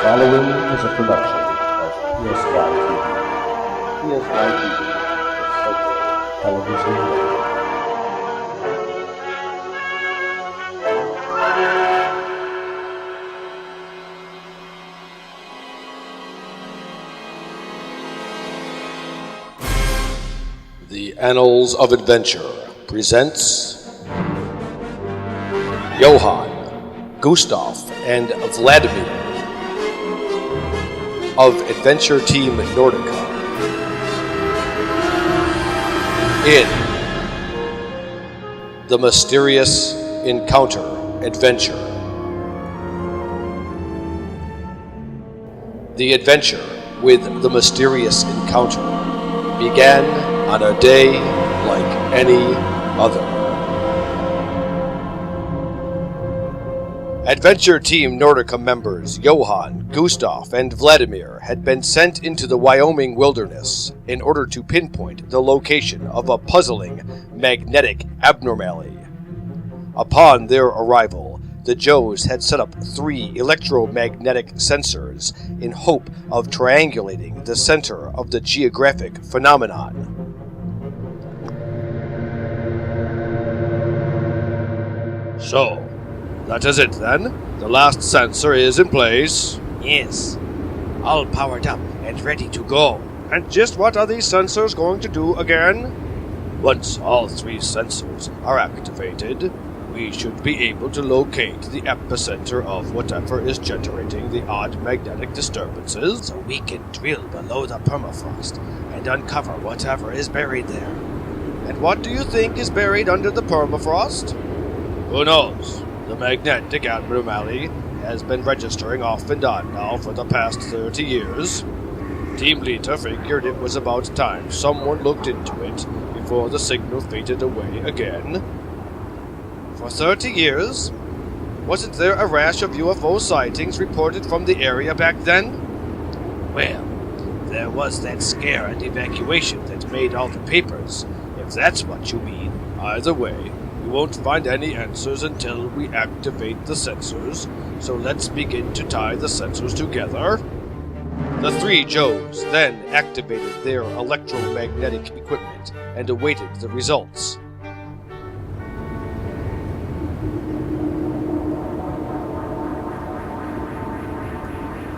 following is a production of PSY TV. PSY TV is Central Television Network. The Annals of Adventure presents Johann, Gustav, and Vladimir of Adventure Team Nordica in The Mysterious Encounter Adventure. The adventure with the mysterious encounter began on a day like any other. Adventure Team Nordica members Johann, Gustav, and Vladimir had been sent into the Wyoming wilderness in order to pinpoint the location of a puzzling magnetic abnormality. Upon their arrival, the Joes had set up 3 electromagnetic sensors in hope of triangulating the center of the geographic phenomenon. So, that is it then? The last sensor is in place? Yes, all powered up and ready to go. And just what are these sensors going to do again? Once all 3 sensors are activated, we should be able to locate the epicenter of whatever is generating the odd magnetic disturbances. So we can drill below the permafrost and uncover whatever is buried there. And what do you think is buried under the permafrost? Who knows? The magnetic abnormality has been registering off and on now for the past 30 years. Team leader figured it was about time someone looked into it before the signal faded away again. For 30 years? Wasn't there a rash of UFO sightings reported from the area back then? Well, there was that scare and evacuation that made all the papers, if that's what you mean. Either way, we won't find any answers until we activate the sensors, so let's begin to tie the sensors together. The 3 Joes then activated their electromagnetic equipment and awaited the results.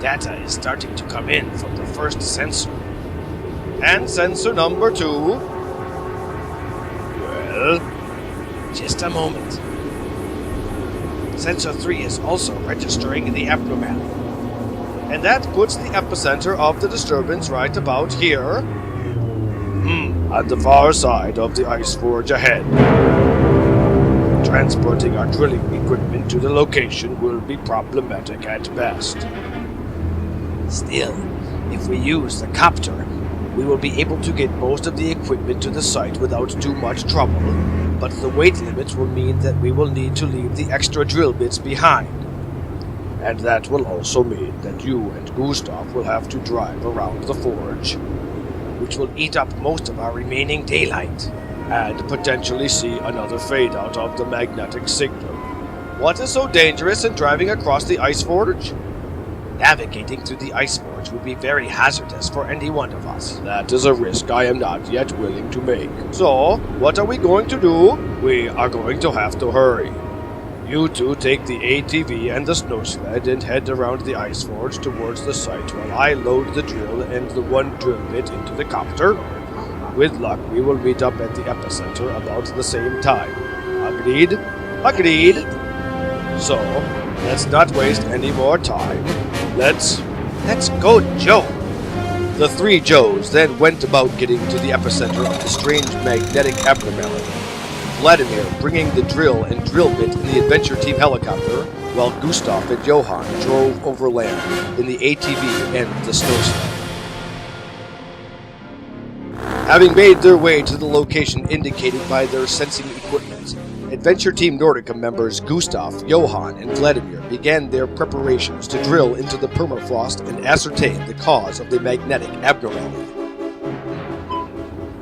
Data is starting to come in from the first sensor. And sensor number 2? Well, just a moment. Sensor 3 is also registering the abnormality. And that puts the epicenter of the disturbance right about here. At the far side of the ice forge ahead. Transporting our drilling equipment to the location will be problematic at best. Still, if we use the copter, we will be able to get most of the equipment to the site without too much trouble, but the weight limit will mean that we will need to leave the extra drill bits behind. And that will also mean that you and Gustav will have to drive around the forge, which will eat up most of our remaining daylight, and potentially see another fade out of the magnetic signal. What is so dangerous in driving across the ice forge? Navigating through the ice forge would be very hazardous for any one of us. That is a risk I am not yet willing to make. So, what are we going to do? We are going to have to hurry. You 2 take the ATV and the snow sled and head around the ice forge towards the site while I load the drill and the 1 drill bit into the copter. With luck, we will meet up at the epicenter about the same time. Agreed? Agreed! So, let's not waste any more time. Let's go, Joe! The 3 Joes then went about getting to the epicenter of the strange magnetic abnormality. Vladimir bringing the drill and drill bit in the Adventure Team helicopter, while Gustav and Johann drove overland in the ATV and the snow sled. Having made their way to the location indicated by their sensing equipment, Adventure Team Nordica members Gustav, Johann, and Vladimir began their preparations to drill into the permafrost and ascertain the cause of the magnetic abnormality.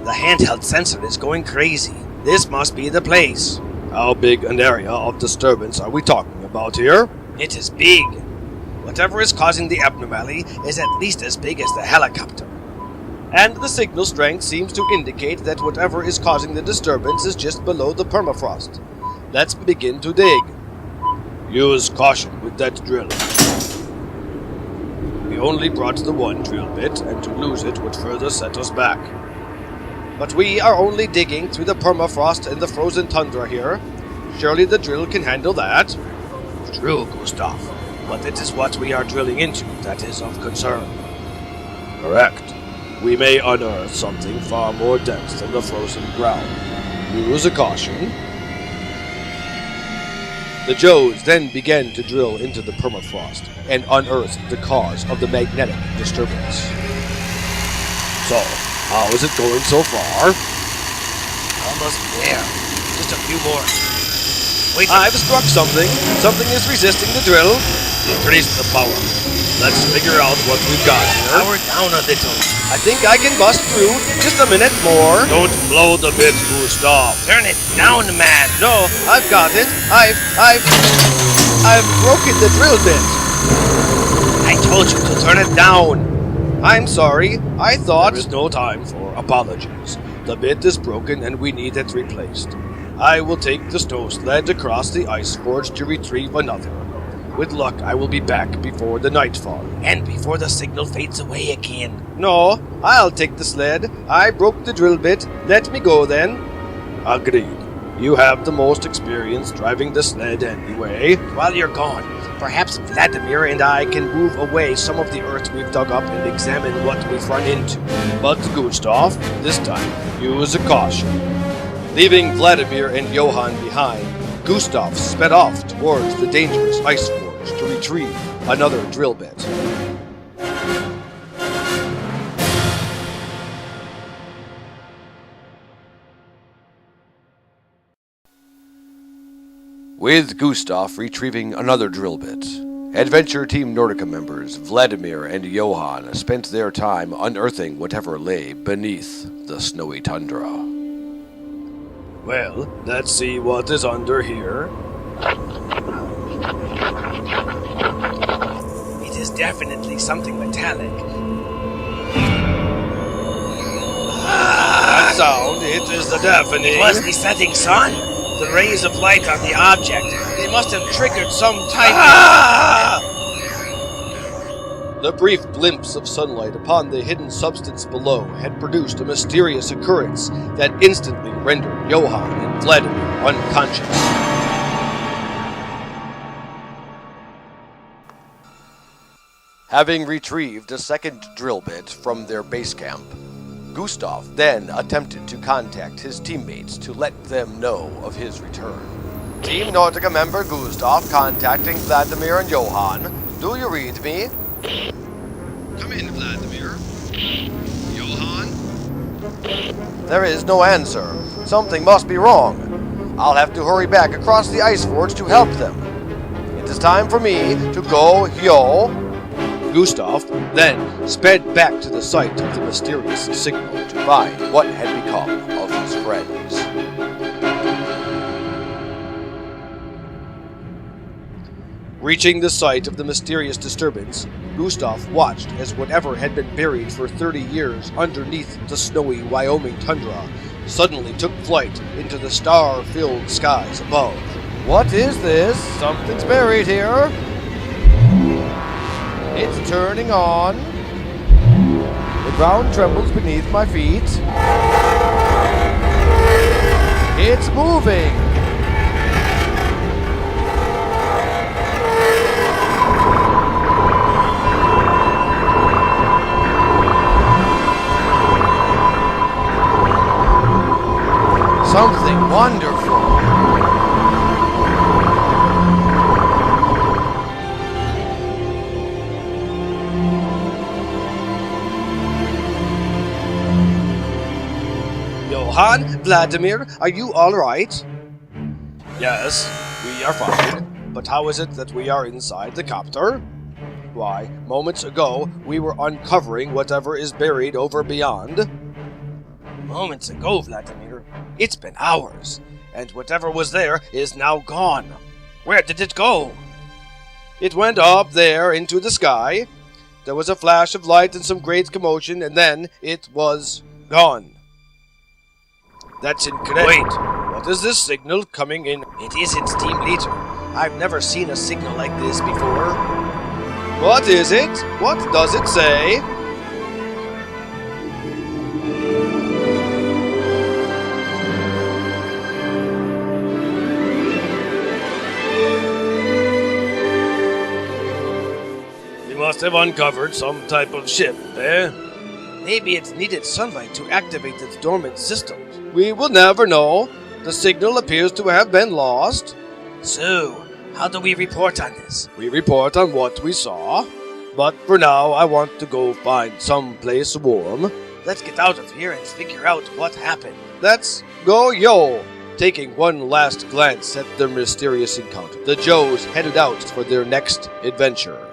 The handheld sensor is going crazy. This must be the place. How big an area of disturbance are we talking about here? It is big. Whatever is causing the abnormality is at least as big as the helicopter. And the signal strength seems to indicate that whatever is causing the disturbance is just below the permafrost. Let's begin to dig. Use caution with that drill. We only brought the one drill bit, and to lose it would further set us back. But we are only digging through the permafrost and the frozen tundra here. Surely the drill can handle that? True, Gustav, but it is what we are drilling into that is of concern. Correct. We may unearth something far more dense than the frozen ground. Use a caution. The Joes then began to drill into the permafrost and unearthed the cause of the magnetic disturbance. So, how is it going so far? Almost there. Just a few more. Wait, I've struck something. Something is resisting the drill. Increase the power. Let's figure out what we've got here. power down a little. I think I can bust through. Just a minute more. Don't blow the bit, Gustav. Turn it down, man. No, I've got it. I've broken the drill bit. I told you to turn it down. I'm sorry. I thought... There is no time for apologies. The bit is broken and we need it replaced. I will take the snow sled across the ice forge to retrieve another. With luck, I will be back before the nightfall. And before the signal fades away again. No, I'll take the sled. I broke the drill bit. Let me go then. Agreed. You have the most experience driving the sled anyway. While you're gone, perhaps Vladimir and I can move away some of the earth we've dug up and examine what we've run into. But Gustav, this time, use a caution. Leaving Vladimir and Johann behind, Gustav sped off towards the dangerous ice forge to retrieve another drill bit. With Gustav retrieving another drill bit, Adventure Team Nordica members Vladimir and Johann spent their time unearthing whatever lay beneath the snowy tundra. Well, let's see what is under here. It is definitely something metallic. That sound, it is the deafening. It was the setting sun. The rays of light on the object. They must have triggered some type of... The brief glimpse of sunlight upon the hidden substance below had produced a mysterious occurrence that instantly rendered Johann and Vladimir unconscious. Having retrieved a second drill bit from their base camp, Gustav then attempted to contact his teammates to let them know of his return. Team Nordica member Gustav contacting Vladimir and Johann. Do you read me? Come in, Vladimir. Johann? There is no answer. Something must be wrong. I'll have to hurry back across the ice forge to help them. It is time for me to go, yo. Gustav then sped back to the site of the mysterious signal to find what had become of his friends. Reaching the site of the mysterious disturbance, Gustav watched as whatever had been buried for 30 years underneath the snowy Wyoming tundra suddenly took flight into the star-filled skies above. What is this? Something's buried here. It's turning on. The ground trembles beneath my feet. It's moving. Something wonderful. Johann, Vladimir, are you all right? Yes, we are fine. But how is it that we are inside the copter? Why, moments ago, we were uncovering whatever is buried over beyond. Moments ago, Vladimir. It's been hours. And whatever was there is now gone. Where did it go? It went up there into the sky. There was a flash of light and some great commotion, and then it was gone. That's incorrect. Wait. What is this signal coming in? It isn't Team Leader. I've never seen a signal like this before. What is it? What does it say? We must have uncovered some type of ship, eh? Maybe it needed sunlight to activate its dormant systems. We will never know. The signal appears to have been lost. So, how do we report on this? We report on what we saw. But for now, I want to go find some place warm. Let's get out of here and figure out what happened. Let's go, yo! Taking one last glance at their mysterious encounter, the Joes headed out for their next adventure.